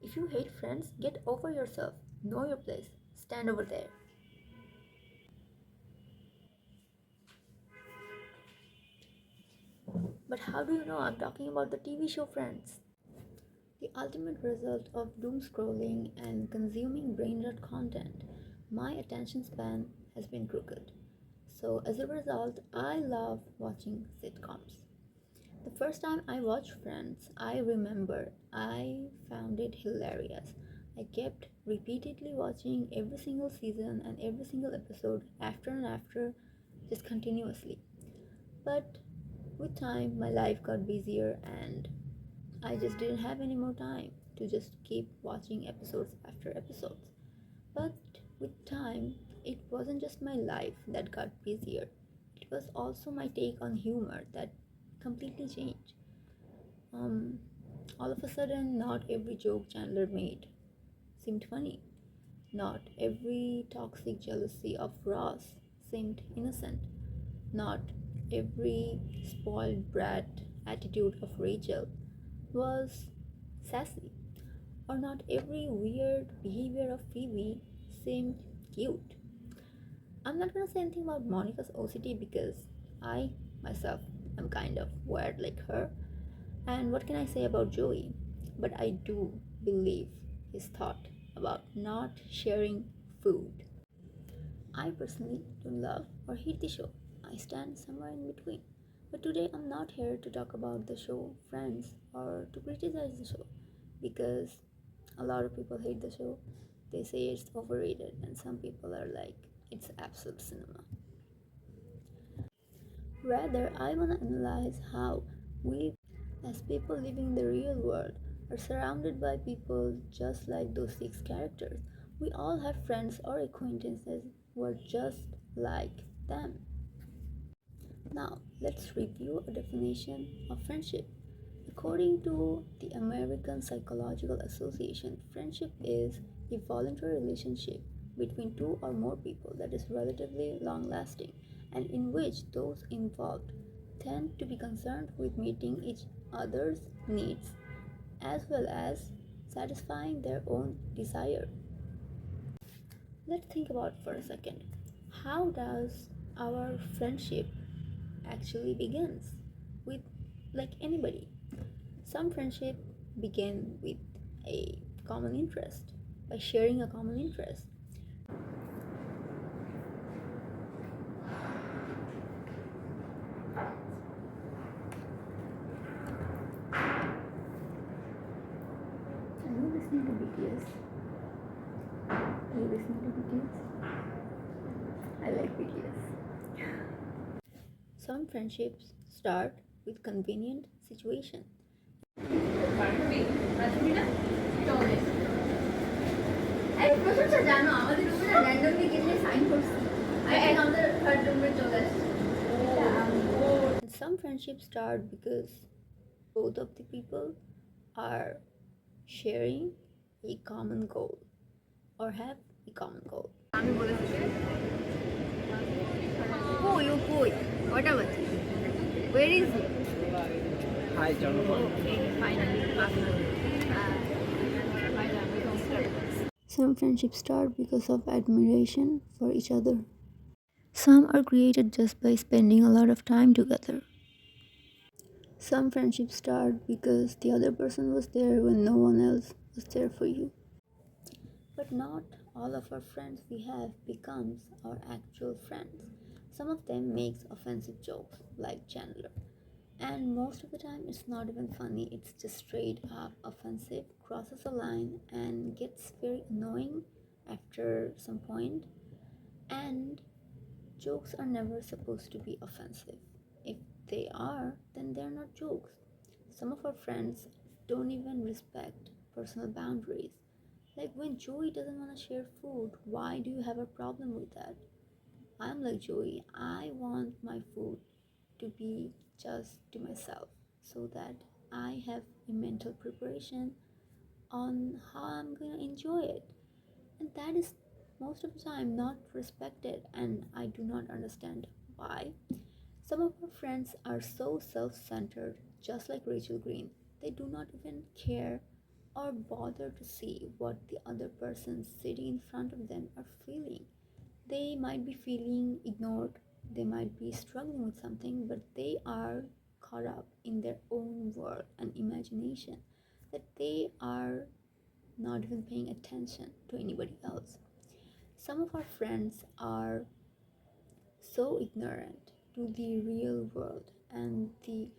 If you hate Friends, get over yourself. Know your place. Stand over there. But how do you know I'm talking about the TV show Friends? The ultimate result of doom scrolling and consuming brain rot content, my attention span has been crooked. So, as a result, I love watching sitcoms. The first time I watched Friends, I remember I found it hilarious. I kept repeatedly watching every single season and every single episode after and after, just continuously. But with time, my life got busier and I just didn't have any more time to just keep watching episodes after episodes. But with time, it wasn't just my life that got busier, it was also my take on humor that completely changed. Um, all of a sudden, not every joke Chandler made seemed funny. Not every toxic jealousy of Ross seemed innocent. Not every spoiled brat attitude of Rachel was sassy. Or not every weird behavior of Phoebe seemed cute. I'm not gonna say anything about Monica's OCD because I myself am kind of weird like her. And what can I say about Joey? But I do believe his thought about not sharing food. I personally don't love or hate the show. I stand somewhere in between. But today I'm not here to talk about the show Friends or to criticize the show because a lot of people hate the show. They say it's overrated, and some people are like, it's absolute cinema. Rather, I want to analyze how we, as people living in the real world, are surrounded by people just like those six characters. We all have friends or acquaintances who are just like them. Now, let's review a definition of friendship. According to the American Psychological Association, friendship is a voluntary relationship between two or more people that is relatively long lasting and in which those involved tend to be concerned with meeting each other's needs as well as satisfying their own desire. Let's think about it for a second. How does our friendship actually begins? With like anybody. Some friendship begin with a common interest, by sharing a common interest. Are you listening to BTS? Are you listening to BTS? I like BTS. Some friendships start with convenient situation. And some friendships start because both of the people are sharing a common goal or have a common goal. Who you who? Whatever. Where is he? Hi, Jonathan. Some friendships start because of admiration for each other. Some are created just by spending a lot of time together. Some friendships start because the other person was there when no one else was there for you. But not all of our friends we have becomes our actual friends. Some of them makes offensive jokes like Chandler. And most of the time it's not even funny, it's just straight up offensive, crosses a line and gets very annoying after some point. And jokes are never supposed to be offensive. If they are, then they're not jokes. Some of our friends don't even respect personal boundaries. Like when Joey doesn't want to share food, why do you have a problem with that? I'm like Joey, I want my food to be just to myself so that I have a mental preparation on how I'm gonna enjoy it. And that is most of the time not respected, and I do not understand why. Some of our friends are so self centered, just like Rachel Green. They do not even care or bother to see what the other person sitting in front of them are feeling. They might be feeling ignored, they might be struggling with something, but they are caught up in their own world and imagination that they are not even paying attention to anybody else. Some of our friends are so ignorant to the real world and the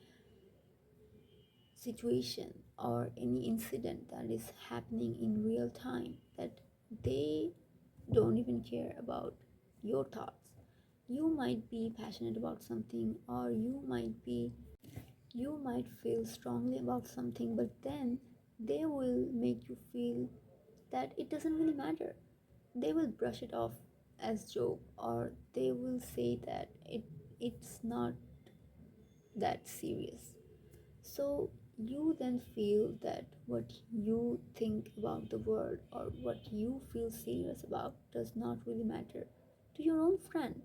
situation or any incident that is happening in real time that they don't even care about your thoughts. You might be passionate about something, or you might feel strongly about something, but then they will make you feel that it doesn't really matter. They will brush it off as joke, or they will say that it's not that serious. So you then feel that what you think about the world or what you feel serious about does not really matter to your own friend.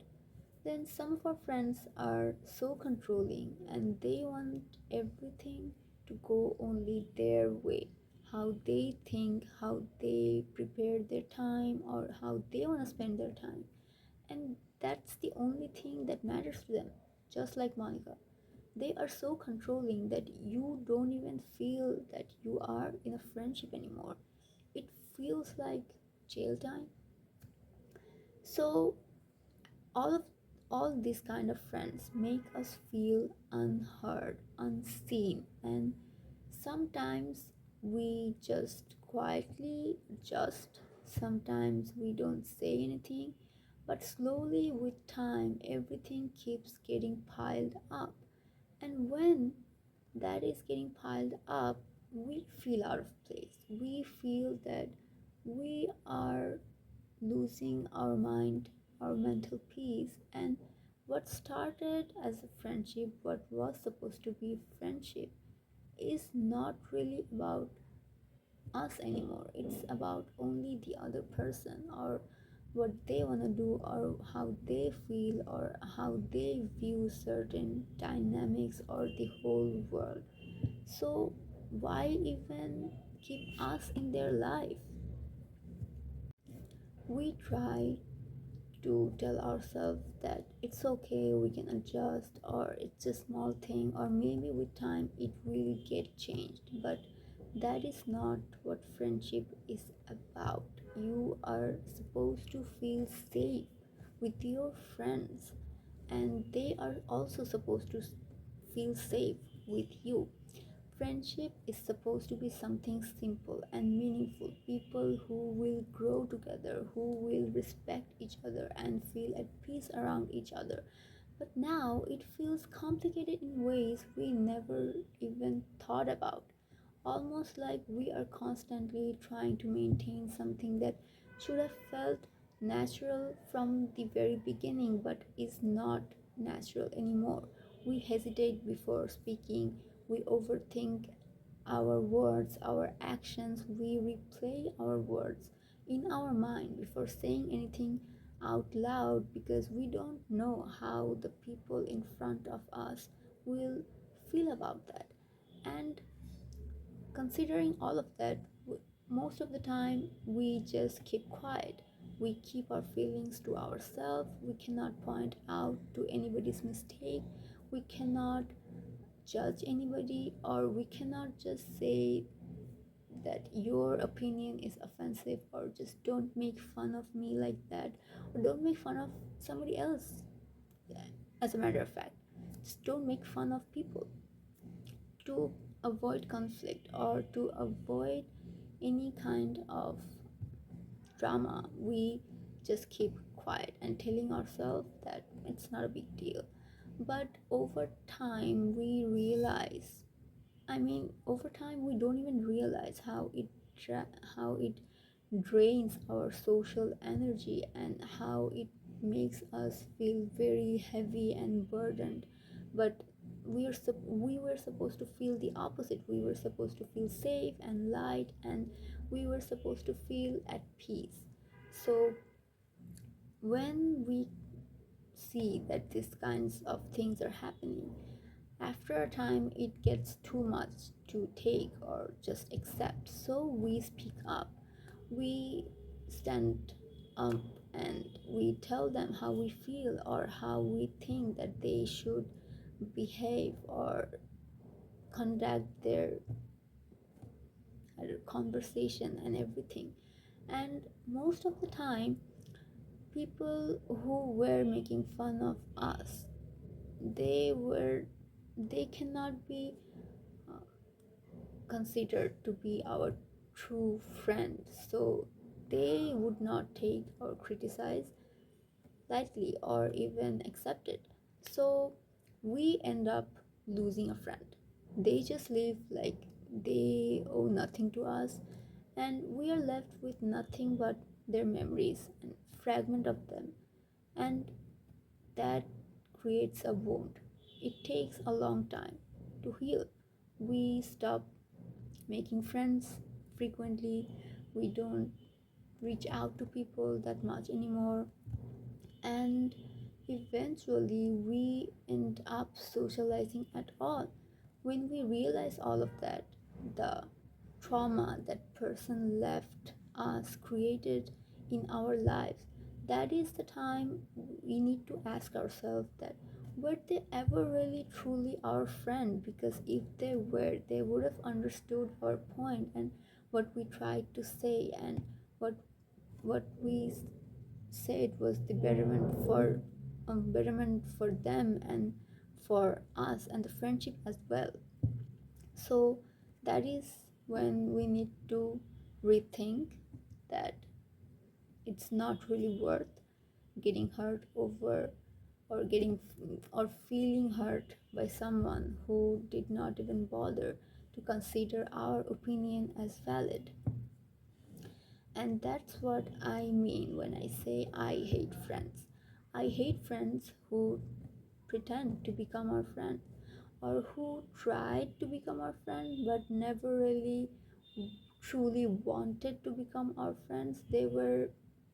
Then some of our friends are so controlling and they want everything to go only their way. How they think, how they prepare their time, or how they want to spend their time. And that's the only thing that matters to them. Just like Monica, they are so controlling that you don't even feel that you are in a friendship anymore. It feels like jail time. So all of all these kind of friends make us feel unheard, unseen, and sometimes we just quietly adjust. Sometimes we don't say anything, but slowly with time everything keeps getting piled up. And when that is getting piled up, we feel out of place. We feel that we are losing our mind, our mental peace, and what started as a friendship, what was supposed to be friendship, is not really about us anymore. It's about only the other person, or what they want to do, or how they feel, or how they view certain dynamics or the whole world. So why even keep us in their life? We try to tell ourselves that it's okay, we can adjust, or it's a small thing, or maybe with time it will get changed. But that is not what friendship is about. You are supposed to feel safe with your friends, and they are also supposed to feel safe with you. Friendship is supposed to be something simple and meaningful. People who will grow together, who will respect each other and feel at peace around each other. But now it feels complicated in ways we never even thought about. Almost like we are constantly trying to maintain something that should have felt natural from the very beginning but is not natural anymore. We hesitate before speaking, we overthink our words, our actions, we replay our words in our mind before saying anything out loud because we don't know how the people in front of us will feel about that. And considering all of that, most of the time we just keep quiet. We keep our feelings to ourselves. We cannot point out to anybody's mistake. We cannot judge anybody, or we cannot just say that your opinion is offensive, or just don't make fun of me like that, or don't make fun of somebody else. As a matter of fact, just don't make fun of people to avoid conflict or to avoid any kind of drama. We just keep quiet and telling ourselves that it's not a big deal. But over time we realize, over time we don't even realize how it drains our social energy, and how it makes us feel very heavy and burdened. But we were supposed to feel the opposite. We were supposed to feel safe and light, and we were supposed to feel at peace. So when we see that these kinds of things are happening, After a time, it gets too much to take or just accept. So we speak up. We stand up and we tell them how we feel or how we think that they should behave or conduct their conversation and everything. And most of the time, people who were making fun of us, they cannot be uh, considered to be our true friends, so they would not take or criticize lightly or even accept it. So we end up losing a friend. They just live like they owe nothing to us, and we are left with nothing but their memories and fragment of them, and that creates a wound. It takes a long time to heal. We stop making friends frequently. We don't reach out to people that much anymore, and eventually we end up socializing at all. When we realize all of that, the trauma that person left us created in our lives, that is the time we need to ask ourselves that were they ever really truly our friend? Because if they were, they would have understood our point and what we tried to say, and what we said was the betterment for them and for us and the friendship as well. So that is when we need to rethink that it's not really worth getting hurt over, or getting or feeling hurt by someone who did not even bother to consider our opinion as valid. And that's what I mean when I say I hate friends. I hate friends who pretend to become our friend, or who tried to become our friend but never really truly wanted to become our friends.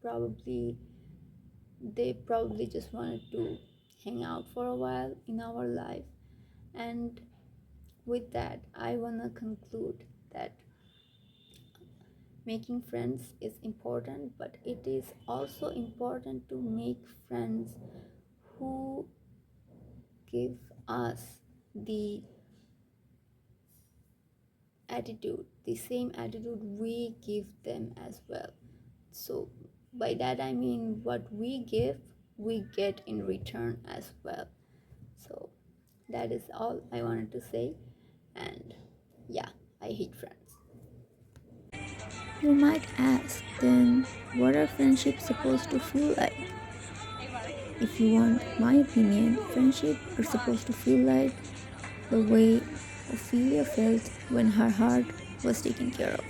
Probably they probably just wanted to hang out for a while in our life. And with that, I want to conclude that making friends is important, but it is also important to make friends who give us the the same attitude we give them as well. So by that I mean what we give, we get in return as well. So that is all I wanted to say. And yeah, I hate friends. You might ask, then what are friendships supposed to feel like? If you want my opinion, friendships are supposed to feel like the way Ophelia felt when her heart was taken care of.